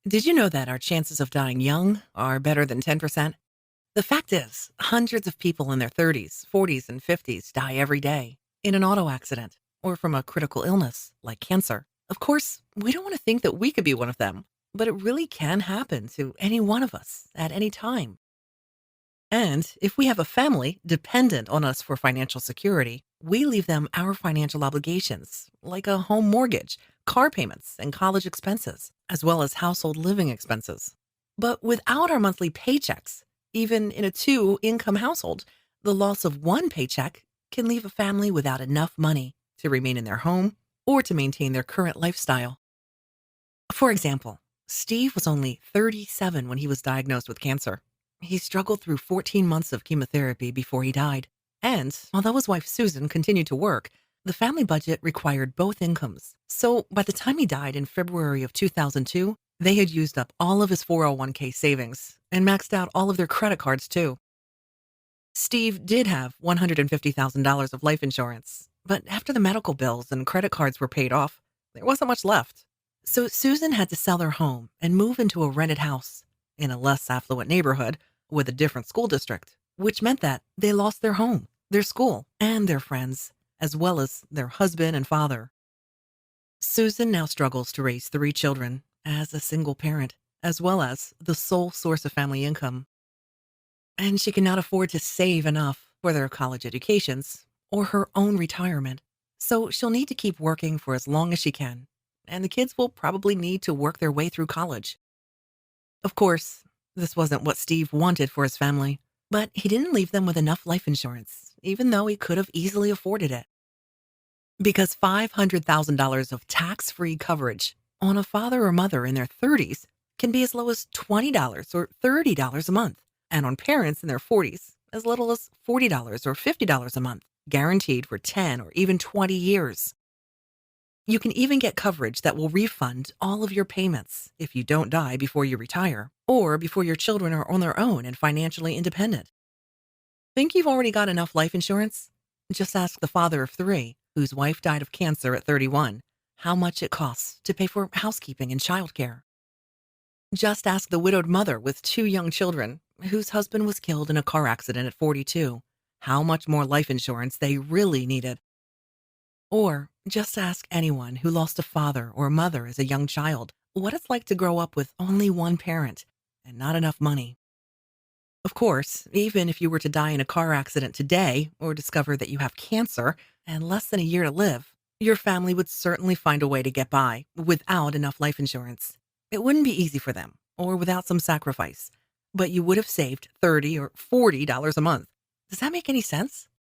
Did you know that our chances of dying young are better than 10%? The fact is, hundreds of people in their 30s, 40s, and 50s die every day in an auto accident or from a critical illness like cancer. Of course, we don't want to think that we could be one of them, but it really can happen to any one of us at any time. And if we have a family dependent on us for financial security, we leave them our financial obligations, like a home mortgage, car payments, and college expenses, as well as household living expenses. But without our monthly paychecks, even in a two income household, the loss of one paycheck can leave a family without enough money to remain in their home or to maintain their current lifestyle. For example, Steve was only 37 when he was diagnosed with cancer. He struggled through 14 months of chemotherapy before he died. And although his wife Susan continued to work, the family budget required both incomes. So by the time he died in February of 2002, they had used up all of his 401k savings and maxed out all of their credit cards too. Steve did have $150,000 of life insurance, but after the medical bills and credit cards were paid off, there wasn't much left. So Susan had to sell their home and move into a rented house in a less affluent neighborhood with a different school district, which meant that they lost their home, their school, and their friends, as well as their husband and father. Susan now struggles to raise three children as a single parent, as well as the sole source of family income. And she cannot afford to save enough for their college educations or her own retirement. So she'll need to keep working for as long as she can. And the kids will probably need to work their way through college. Of course, this wasn't what Steve wanted for his family, but he didn't leave them with enough life insurance, even though he could have easily afforded it. Because $500,000 of tax free coverage on a father or mother in their 30s can be as low as $20 or $30 a month, and on parents in their 40s, as little as $40 or $50 a month, guaranteed for 10 or even 20 years. You can even get coverage that will refund all of your payments if you don't die before you retire or before your children are on their own and financially independent. Think you've already got enough life insurance? Just ask the father of three, whose wife died of cancer at 31, how much it costs to pay for housekeeping and childcare. Just ask the widowed mother with two young children, whose husband was killed in a car accident at 42, how much more life insurance they really needed. Or just ask anyone who lost a father or mother as a young child what it's like to grow up with only one parent and not enough money. Of course, even if you were to die in a car accident today or discover that you have cancer and less than a year to live, your family would certainly find a way to get by without enough life insurance. It wouldn't be easy for them or without some sacrifice, but you would have saved $30 or $40 a month. Does that make any sense?